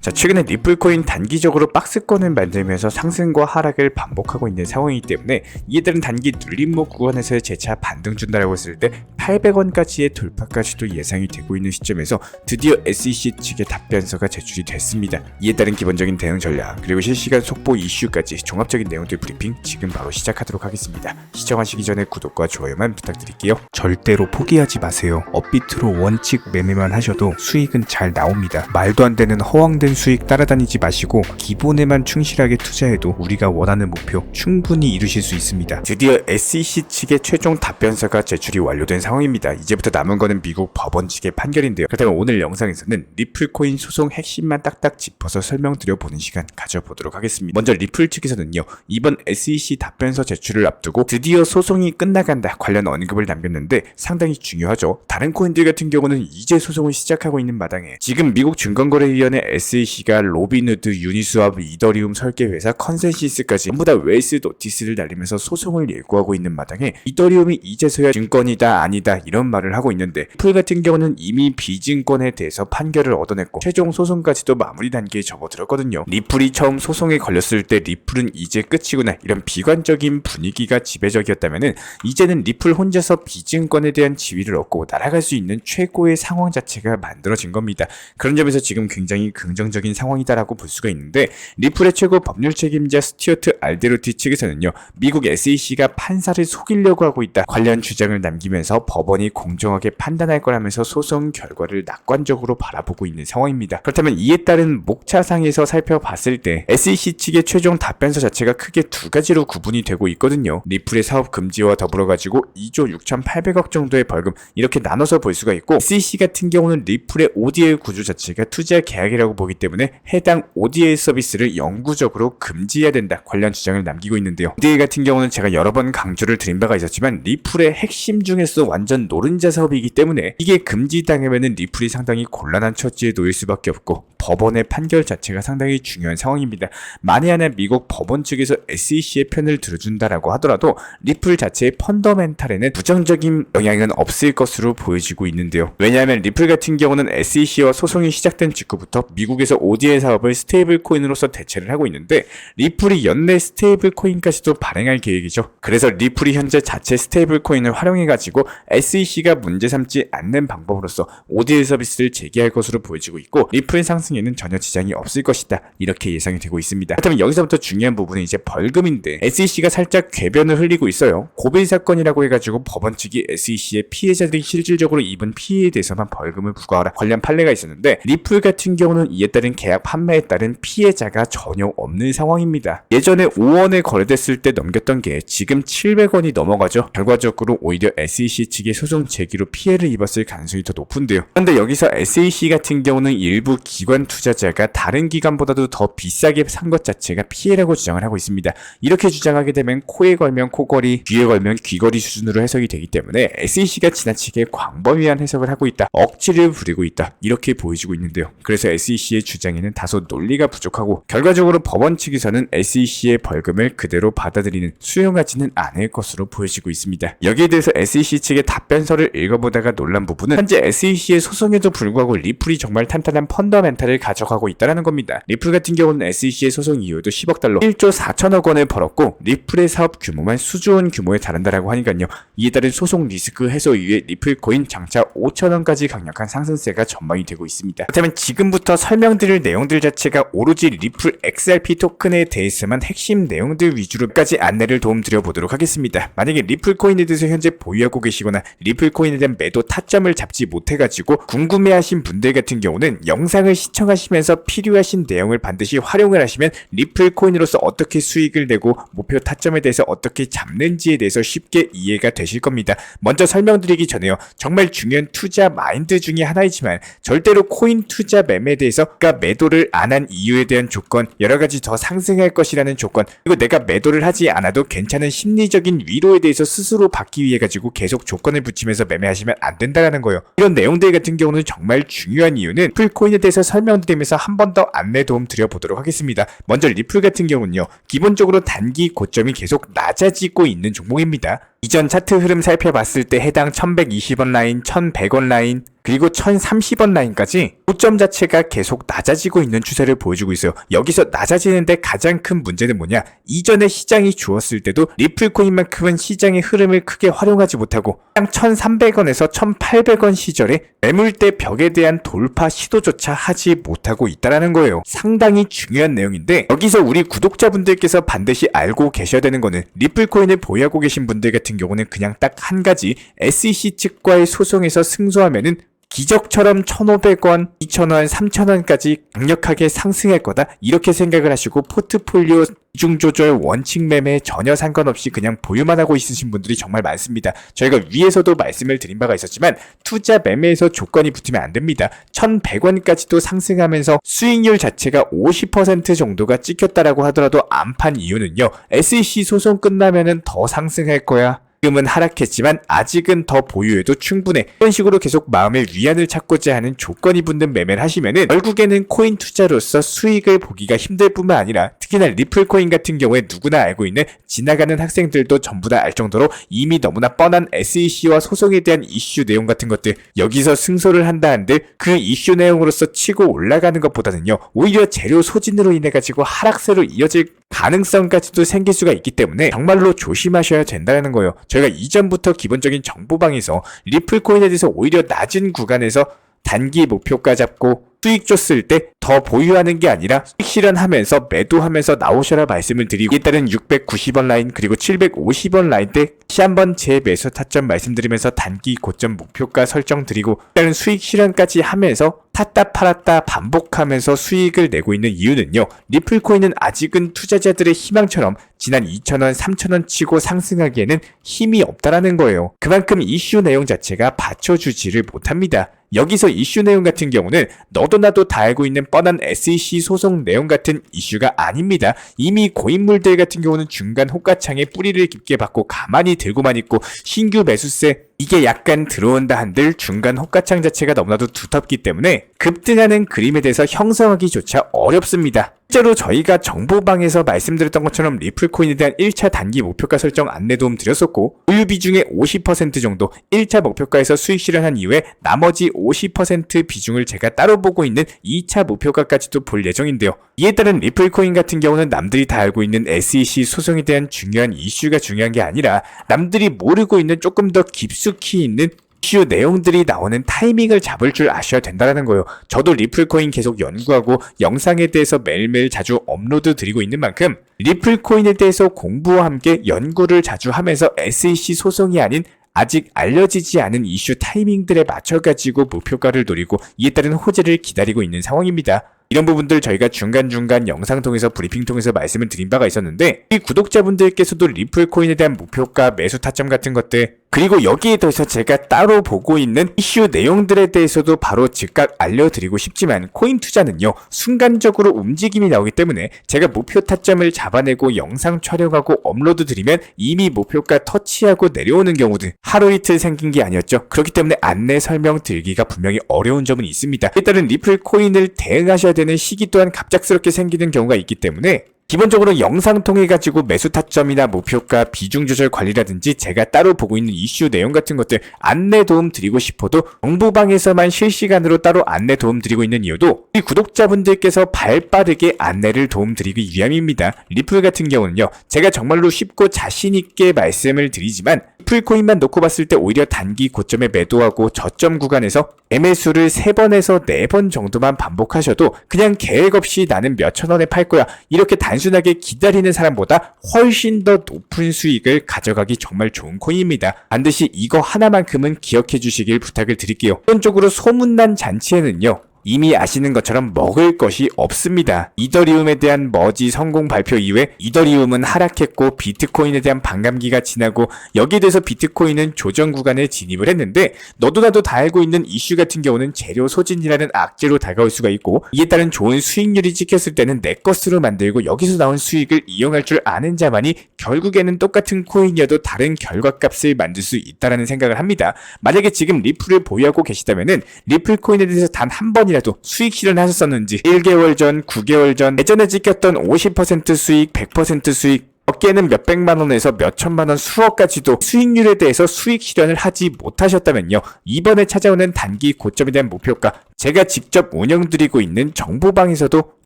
자, 최근에 리플코인 단기적으로 박스권을 만들면서 상승과 하락을 반복하고 있는 상황이기 때문에 이에 따른 단기 눌림목 구간에서의 재차 반등 준다라고 했을 때 800원까지의 돌파까지도 예상이 되고 있는 시점에서 드디어 SEC 측의 답변서가 제출이 됐습니다. 이에 따른 기본적인 대응 전략 그리고 실시간 속보 이슈까지 종합적인 내용들 브리핑 지금 바로 시작하도록 하겠습니다. 시청하시기 전에 구독과 좋아요만 부탁드릴게요. 절대로 포기하지 마세요. 업비트로 원칙 매매만 하셔도 수익은 잘 나옵니다. 말도 안 되는 허황된 수익 따라다니지 마시고 기본에만 충실하게 투자해도 우리가 원하는 목표 충분히 이루실 수 있습니다. 드디어 SEC 측의 최종 답변서가 제출이 완료된 상황입니다. 이제부터 남은 거는 미국 법원 측의 판결인데요. 그렇다면 오늘 영상에서는 리플코인 소송 핵심만 딱딱 짚어서 설명드려 보는 시간 가져보도록 하겠습니다. 먼저 리플 측에서는요, 이번 SEC 답변서 제출을 앞두고 드디어 소송이 끝나간다 관련 언급을 남겼는데 상당히 중요하죠. 다른 코인들 같은 경우는 이제 소송을 시작하고 있는 마당에 지금 미국 증권거래위원회 SEC가 로빈후드, 유니스왑, 이더리움 설계회사 컨센시스까지 전부 다 웨이스 노티스를 날리면서 소송을 예고하고 있는 마당에 이더리움이 이제서야 증권이다 아니다 이런 말을 하고 있는데 리플 같은 경우는 이미 비증권에 대해서 판결을 얻어냈고 최종 소송까지도 마무리 단계에 접어들었거든요. 리플이 처음 소송에 걸렸을 때 리플은 이제 끝이구나 이런 비관적인 분위기가 지배적이었다면은 이제는 리플 혼자서 비증권에 대한 지위를 얻고 날아갈 수 있는 최고의 상황 자체가 만들어진 겁니다. 그런 점에서 지금 굉장히 긍정적인 상황이다라고 볼 수가 있는데 리플의 최고 법률 책임자 스튜어트 알데로티 측에서는요, 미국 SEC가 판사를 속이려고 하고 있다 관련 주장을 남기면서 법원이 공정하게 판단할 거라면서 소송 결과를 낙관적으로 바라보고 있는 상황입니다. 그렇다면 이에 따른 목차상에서 살펴봤을 때 SEC 측의 최종 답변서 자체가 크게 두 가지로 구분이 되고 있거든요. 리플의 사업 금지와 더불어 가지고 2조 6,800억 정도의 벌금 이렇게 나눠서 볼 수가 있고, SEC 같은 경우는 리플의 ODL 구조 자체가 투자 계약이라고 보기 때문에 해당 ODL 서비스를 영구적으로 금지해야 된다 관련 주장을 남기고 있는데요. ODL 같은 경우는 제가 여러 번 강조를 드린 바가 있었지만 리플의 핵심 중에서 완전 노른자 사업이기 때문에 이게 금지당하면은 리플이 상당히 곤란한 처지에 놓일 수밖에 없고 법원의 판결 자체가 상당히 중요한 상황입니다. 만에 하나 미국 법원 측에서 SEC의 편을 들어준다라고 하더라도 리플 자체의 펀더멘탈에는 부정적인 영향은 없을 것으로 보여지고 있는데요. 왜냐하면 리플 같은 경우는 SEC와 소송이 시작된 직후부터 미국에서 ODL 사업을 스테이블 코인으로서 대체를 하고 있는데 리플이 연내 스테이블 코인까지도 발행할 계획이죠. 그래서 리플이 현재 자체 스테이블 코인을 활용해가지고 SEC가 문제 삼지 않는 방법으로서 ODL 서비스를 재개할 것으로 보여지고 있고 리플 상승에는 전혀 지장이 없을 것이다 이렇게 예상이 되고 있습니다. 그렇다면 여기서부터 중요한 부분은 이제 벌금인데 SEC가 살짝 궤변을 흘리고 있어요. 고bil 사건이라고 해가지고 법원 측이 SEC의 피해자들이 실질적으로 입은 피해에 대해서만 벌금을 부과하라 관련 판례가 있었는데 리플 같은 경우는 이에 따른 계약 판매에 따른 피해자가 전혀 없는 상황입니다. 예전에 5원에 거래됐을 때 넘겼던 게 지금 700원이 넘어가죠. 결과적으로 오히려 SEC 측의 소송 제기로 피해를 입었을 가능성이 더 높은데요. 그런데 여기서 SEC 같은 경우는 일부 기관 투자자가 다른 기관보다도 더 비싸게 산 것 자체가 피해라고 주장을 하고 있습니다. 이렇게 주장하게 되면 코에 걸면 코걸이, 귀에 걸면 귀걸이 수준으로 해석이 되기 때문에 SEC가 지나치게 광범위한 해석을 하고 있다, 억지를 부리고 있다 이렇게 보여지고 있는데요. 그래서 SEC의 주장에는 다소 논리가 부족하고 결과적으로 법원 측에서는 SEC의 벌금을 그대로 받아들이는, 수용하지는 않을 것으로 보여지고 있습니다. 여기에 대해서 SEC 측의 답변서를 읽어보다가 놀란 부분은 현재 SEC의 소송에도 불구하고 리플이 정말 탄탄한 펀더멘탈을 가져가고 있다는 겁니다. 리플 같은 경우는 SEC의 소송 이후에도 10억 달러 1조 4천억 원을 벌었고 리플의 사업 규모만 수조원 규모에 달한다라고 하니까요. 이에 따른 소송 리스크 해소 이후에 리플 코인 장차 5천원까지 강력한 상승세가 전망이 되고 있습니다. 그렇다면 지금부터 설명드릴 내용들 자체가 오로지 리플 XRP 토큰에 대해서만 핵심 내용들 위주로까지 안내를 도움드려 보도록 하겠습니다. 만약에 리플 코인에 대해서 현재 보유하고 계시거나 리플 코인에 대한 매도 타점을 잡지 못해가지고 궁금해하신 분들 같은 경우는 영상을 시청하시면서 필요하신 내용을 반드시 활용을 하시면 리플 코인으로서 어떻게 수익을 내고 목표 타점에 대해서 어떻게 잡는지에 대해서 쉽게 이해가 되실 겁니다. 먼저 설명드리기 전에요, 정말 중요한 투자 마인드 중에 하나이지만 절대로 코인 투자 매매에 대해서 그러니까 매도를 안 한 이유에 대한 조건, 여러가지 더 상승할 것이라는 조건, 그리고 내가 매도를 하지 않아도 괜찮은 심리적인 위로에 대해서 스스로 받기 위해 가지고 계속 조건을 붙이면서 매매하시면 안 된다는 거예요. 이런 내용들 같은 경우는 정말 중요한 이유는 리플코인에 대해서 설명드리면서 한 번 더 안내 도움 드려보도록 하겠습니다. 먼저 리플 같은 경우는요, 기본적으로 단기 고점이 계속 낮아지고 있는 종목입니다. 이전 차트 흐름 살펴봤을 때 해당 1120원 라인, 1100원 라인, 그리고 1030원 라인까지 고점 자체가 계속 낮아지고 있는 추세를 보여주고 있어요. 여기서 낮아지는데 가장 큰 문제는 뭐냐? 이전에 시장이 좋았을 때도 리플코인만큼은 시장의 흐름을 크게 활용하지 못하고 딱 1300원에서 1800원 시절에 매물대 벽에 대한 돌파 시도조차 하지 못하고 있다는 거예요. 상당히 중요한 내용인데 여기서 우리 구독자분들께서 반드시 알고 계셔야 되는 거는 리플코인을 보유하고 계신 분들 같은 경우는 그냥 딱 한 가지 SEC 측과의 소송에서 승소하면은 기적처럼 1,500원, 2,000원, 3,000원까지 강력하게 상승할 거다 이렇게 생각을 하시고 포트폴리오 비중 조절 원칙 매매에 전혀 상관없이 그냥 보유만 하고 있으신 분들이 정말 많습니다. 저희가 위에서도 말씀을 드린 바가 있었지만 투자 매매에서 조건이 붙으면 안 됩니다. 1,100원까지도 상승하면서 수익률 자체가 50% 정도가 찍혔다라고 하더라도 안 판 이유는요. SEC 소송 끝나면은 더 상승할 거야. 지금은 하락했지만 아직은 더 보유해도 충분해. 이런 식으로 계속 마음의 위안을 찾고자 하는 조건이 붙는 매매를 하시면은 결국에는 코인 투자로서 수익을 보기가 힘들 뿐만 아니라 특히나 리플코인 같은 경우에 누구나 알고 있는 지나가는 학생들도 전부 다 알 정도로 이미 너무나 뻔한 SEC와 소송에 대한 이슈 내용 같은 것들 여기서 승소를 한다 한들 그 이슈 내용으로서 치고 올라가는 것보다는요 오히려 재료 소진으로 인해 가지고 하락세로 이어질 가능성까지도 생길 수가 있기 때문에 정말로 조심하셔야 된다는 거예요. 저희가 이전부터 기본적인 정보방에서 리플코인에 대해서 오히려 낮은 구간에서 단기 목표가 잡고 수익 줬을 때 더 보유하는 게 아니라 수익 실현하면서 매도하면서 나오셔라 말씀을 드리고 이에 따른 690원 라인 그리고 750원 라인 때 다시 한번 제 매수 타점 말씀드리면서 단기 고점 목표가 설정 드리고 일단은 수익 실현까지 하면서 탔다 팔았다 반복하면서 수익을 내고 있는 이유는요. 리플코인은 아직은 투자자들의 희망처럼 지난 2,000원, 3,000원 치고 상승하기에는 힘이 없다라는 거예요. 그만큼 이슈 내용 자체가 받쳐주지를 못합니다. 여기서 이슈 내용 같은 경우는 너도 나도 다 알고 있는 뻔한 SEC 소송 내용 같은 이슈가 아닙니다. 이미 고인물들 같은 경우는 중간 호가창에 뿌리를 깊게 박고 가만히 들고만 있고 신규 매수세 이게 약간 들어온다 한들 중간 호가창 자체가 너무나도 두텁기 때문에 급등하는 그림에 대해서 형성하기조차 어렵습니다. 실제로 저희가 정보방에서 말씀드렸던 것처럼 리플코인에 대한 1차 단기 목표가 설정 안내 도움 드렸었고 보유 비중의 50% 정도 1차 목표가에서 수익 실현한 이후에 나머지 50% 비중을 제가 따로 보고 있는 2차 목표가까지도 볼 예정인데요. 이에 따른 리플코인 같은 경우는 남들이 다 알고 있는 SEC 소송에 대한 중요한 이슈가 중요한 게 아니라 남들이 모르고 있는 조금 더 깊숙이 있는 이슈 내용들이 나오는 타이밍을 잡을 줄 아셔야 된다는 거예요. 저도 리플코인 계속 연구하고 영상에 대해서 매일매일 자주 업로드 드리고 있는 만큼 리플코인에 대해서 공부와 함께 연구를 자주 하면서 SEC 소송이 아닌 아직 알려지지 않은 이슈 타이밍들에 맞춰가지고 목표가를 노리고 이에 따른 호재를 기다리고 있는 상황입니다. 이런 부분들 저희가 중간중간 영상 통해서 브리핑 통해서 말씀을 드린 바가 있었는데 이 구독자분들께서도 리플코인에 대한 목표가 매수 타점 같은 것들 그리고 여기에 더해서 제가 따로 보고 있는 이슈 내용들에 대해서도 바로 즉각 알려드리고 싶지만 코인 투자는요 순간적으로 움직임이 나오기 때문에 제가 목표 타점을 잡아내고 영상 촬영하고 업로드 드리면 이미 목표가 터치하고 내려오는 경우들 하루 이틀 생긴 게 아니었죠. 그렇기 때문에 안내 설명 드리기가 분명히 어려운 점은 있습니다. 일단은 리플코인을 대응하셔야 되는 시기 또한 갑작스럽게 생기는 경우가 있기 때문에 기본적으로 영상 통해 가지고 매수 타점이나 목표가 비중 조절 관리라든지 제가 따로 보고 있는 이슈 내용 같은 것들 안내 도움 드리고 싶어도 정보방에서만 실시간으로 따로 안내 도움 드리고 있는 이유도 우리 구독자분들께서 발빠르게 안내를 도움 드리기 위함입니다. 리플 같은 경우는요 제가 정말로 쉽고 자신있게 말씀을 드리지만 리플코인만 놓고 봤을 때 오히려 단기 고점에 매도하고 저점 구간에서 매매수를 3번에서 4번 정도만 반복하셔도 그냥 계획 없이 나는 몇천 원에 팔 거야 이렇게 단순하게 기다리는 사람보다 훨씬 더 높은 수익을 가져가기 정말 좋은 코인입니다. 반드시 이거 하나만큼은 기억해 주시길 부탁을 드릴게요. 기본적으로 소문난 잔치에는요 이미 아시는 것처럼 먹을 것이 없습니다. 이더리움에 대한 머지 성공 발표 이후에 이더리움은 하락했고 비트코인에 대한 반감기가 지나고 여기에 대해서 비트코인은 조정 구간에 진입을 했는데 너도 나도 다 알고 있는 이슈 같은 경우는 재료 소진이라는 악재로 다가올 수가 있고 이에 따른 좋은 수익률이 찍혔을 때는 내 것으로 만들고 여기서 나온 수익을 이용할 줄 아는 자만이 결국에는 똑같은 코인이어도 다른 결과값을 만들 수 있다는 생각을 합니다. 만약에 지금 리플을 보유하고 계시다면은 리플 코인에 대해서 단 한 번이라도 수익 실현하셨었는지 1개월 전, 9개월 전 예전에 찍혔던 50% 수익, 100% 수익 어깨에는 몇백만 원에서 몇천만 원, 수억까지도 수익률에 대해서 수익 실현을 하지 못하셨다면요, 이번에 찾아오는 단기 고점에 대한 목표가 제가 직접 운영드리고 있는 정보방에서도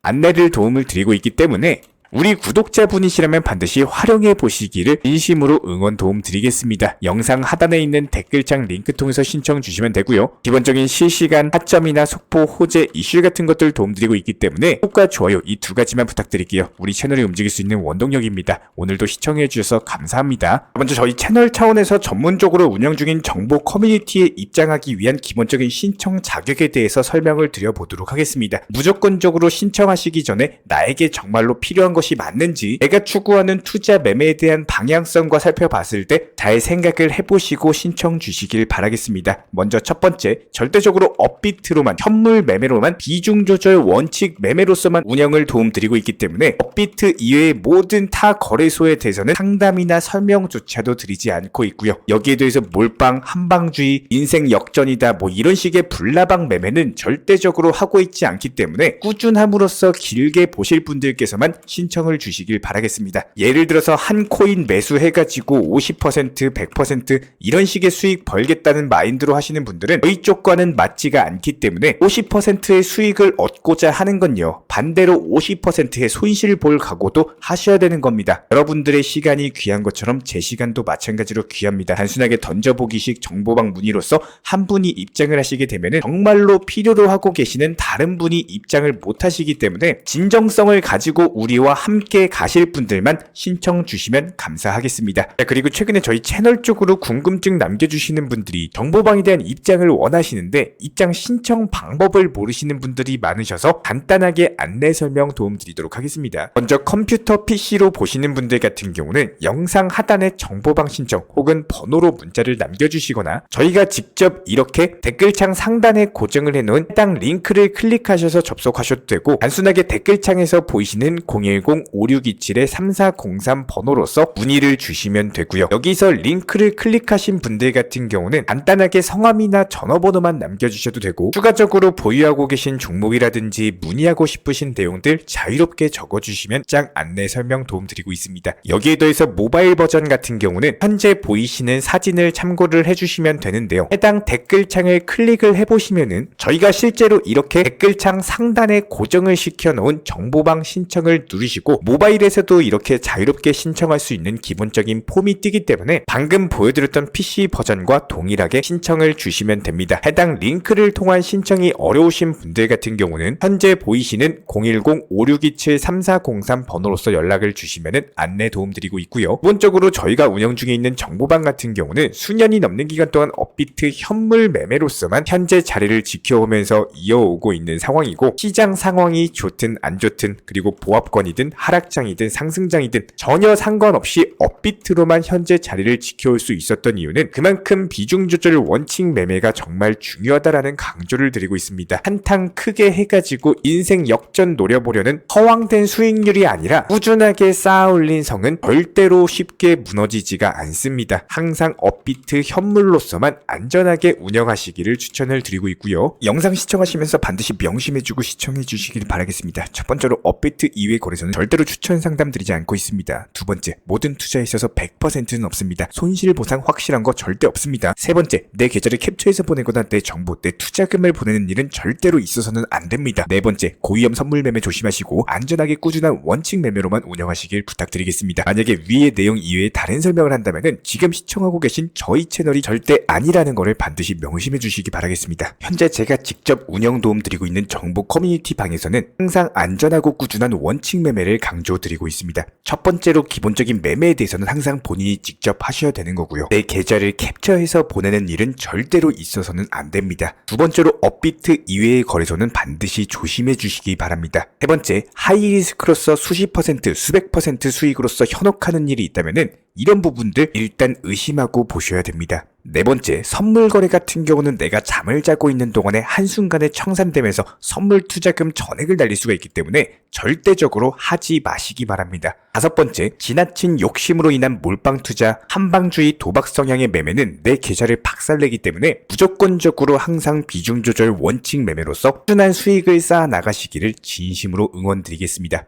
안내를 도움을 드리고 있기 때문에 우리 구독자분이시라면 반드시 활용해 보시기를 진심으로 응원 도움 드리겠습니다. 영상 하단에 있는 댓글창 링크 통해서 신청 주시면 되고요. 기본적인 실시간 하점이나 속보, 호재, 이슈 같은 것들 도움 드리고 있기 때문에 구독과 좋아요 이 두 가지만 부탁드릴게요. 우리 채널이 움직일 수 있는 원동력입니다. 오늘도 시청해 주셔서 감사합니다. 먼저 저희 채널 차원에서 전문적으로 운영 중인 정보 커뮤니티에 입장하기 위한 기본적인 신청 자격에 대해서 설명을 드려보도록 하겠습니다. 무조건적으로 신청하시기 전에 나에게 정말로 필요한 것이 맞는지, 내가 추구하는 투자 매매에 대한 방향성과 살펴봤을 때 잘 생각을 해보시고 신청 주시길 바라겠습니다. 먼저 첫 번째, 절대적으로 업비트로만, 현물 매매로만, 비중 조절 원칙 매매로서만 운영을 도움드리고 있기 때문에 업비트 이외의 모든 타 거래소에 대해서는 상담이나 설명조차도 드리지 않고 있고요. 여기에 대해서 몰빵, 한방주의, 인생 역전이다 뭐 이런 식의 불나방 매매는 절대적으로 하고 있지 않기 때문에 꾸준함으로써 길게 보실 분들께서만 신청을 주시길 바라겠습니다. 예를 들어서 한 코인 매수해가지고 50%, 100% 이런 식의 수익 벌겠다는 마인드로 하시는 분들은 저희 쪽과는 맞지가 않기 때문에 50%의 수익을 얻고자 하는 건요, 반대로 50%의 손실을 볼 각오도 하셔야 되는 겁니다. 여러분들의 시간이 귀한 것처럼 제 시간도 마찬가지로 귀합니다. 단순하게 던져보기식 정보방 문의로서 한 분이 입장을 하시게 되면 정말로 필요로 하고 계시는 다른 분이 입장을 못 하시기 때문에 진정성을 가지고 우리와 함께 가실 분들만 신청 주시면 감사하겠습니다. 자, 그리고 최근에 저희 채널 쪽으로 궁금증 남겨주시는 분들이 정보방에 대한 입장을 원하시는데 입장 신청 방법을 모르시는 분들이 많으셔서 간단하게 안내 설명 도움 드리도록 하겠습니다. 먼저 컴퓨터 PC로 보시는 분들 같은 경우는 영상 하단에 정보방 신청 혹은 번호로 문자를 남겨주시거나 저희가 직접 이렇게 댓글창 상단에 고정을 해놓은 해당 링크를 클릭하셔서 접속하셔도 되고, 단순하게 댓글창에서 보이시는 010-5627-3403 번호로서 문의를 주시면 되고요. 여기서 링크를 클릭하신 분들 같은 경우는 간단하게 성함이나 전화번호만 남겨주셔도 되고, 추가적으로 보유하고 계신 종목이라든지 문의하고 싶으신 내용들 자유롭게 적어주시면 짝 안내 설명 도움드리고 있습니다. 여기에 더해서 모바일 버전 같은 경우는 현재 보이시는 사진을 참고를 해주시면 되는데요, 해당 댓글창을 클릭을 해보시면은 저희가 실제로 이렇게 댓글창 상단에 고정을 시켜놓은 정보방 신청을 누르시고 모바일에서도 이렇게 자유롭게 신청할 수 있는 기본적인 폼이 뜨기 때문에 방금 보여드렸던 PC 버전과 동일하게 신청을 주시면 됩니다. 해당 링크를 통한 신청이 어려우신 분들 같은 경우는 현재 보이시는 010-5627-3403 번호로서 연락을 주시면 안내 도움드리고 있고요. 기본적으로 저희가 운영 중에 있는 정보방 같은 경우는 수년이 넘는 기간 동안 업비트 현물 매매로서만 현재 자리를 지켜오면서 이어오고 있는 상황이고, 시장 상황이 좋든 안 좋든 그리고 보합권이든 하락장이든 상승장이든 전혀 상관없이 업비트로만 현재 자리를 지켜올 수 있었던 이유는 그만큼 비중 조절 원칙 매매가 정말 중요하다라는 강조를 드리고 있습니다. 한탕 크게 해가지고 인생 역전 노려보려는 허황된 수익률이 아니라 꾸준하게 쌓아 올린 성은 절대로 쉽게 무너지지가 않습니다. 항상 업비트 현물로서만 안전하게 운영하시기를 추천을 드리고 있고요. 영상 시청하시면서 반드시 명심해주고 시청해 주시길 바라겠습니다. 첫 번째로 업비트 이외 거래소는 절대로 추천 상담 드리지 않고 있습니다. 두 번째, 모든 투자에 있어서 100%는 없습니다. 손실 보상 확실한 거 절대 없습니다. 세 번째, 내 계좌를 캡처해서 보내거나 내 정보, 내 투자금을 보내는 일은 절대로 있어서는 안 됩니다. 네 번째, 고위험 선물 매매 조심하시고 안전하게 꾸준한 원칙 매매로만 운영하시길 부탁드리겠습니다. 만약에 위의 내용 이외에 다른 설명을 한다면 지금 시청하고 계신 저희 채널이 절대 아니라는 것을 반드시 명심해 주시기 바라겠습니다. 현재 제가 직접 운영 도움 드리고 있는 정보 커뮤니티 방에서는 항상 안전하고 꾸준한 원칙 매매를 강조드리고 있습니다. 첫 번째로 기본적인 매매에 대해서는 항상 본인이 직접 하셔야 되는 거고요. 내 계좌를 캡처해서 보내는 일은 절대로 있어서는 안 됩니다. 두 번째로 업비트 이외의 거래소는 반드시 조심해 주시기 바랍니다. 세 번째, 하이리스크로서 수십 퍼센트, 수백 퍼센트 수익으로서 현혹하는 일이 있다면은 이런 부분들 일단 의심하고 보셔야 됩니다. 네 번째, 선물 거래 같은 경우는 내가 잠을 자고 있는 동안에 한순간에 청산되면서 선물 투자금 전액을 날릴 수가 있기 때문에 절대적으로 하지 마시기 바랍니다. 다섯 번째, 지나친 욕심으로 인한 몰빵 투자, 한방주의 도박 성향의 매매는 내 계좌를 박살내기 때문에 무조건적으로 항상 비중 조절 원칙 매매로서 꾸준한 수익을 쌓아 나가시기를 진심으로 응원드리겠습니다.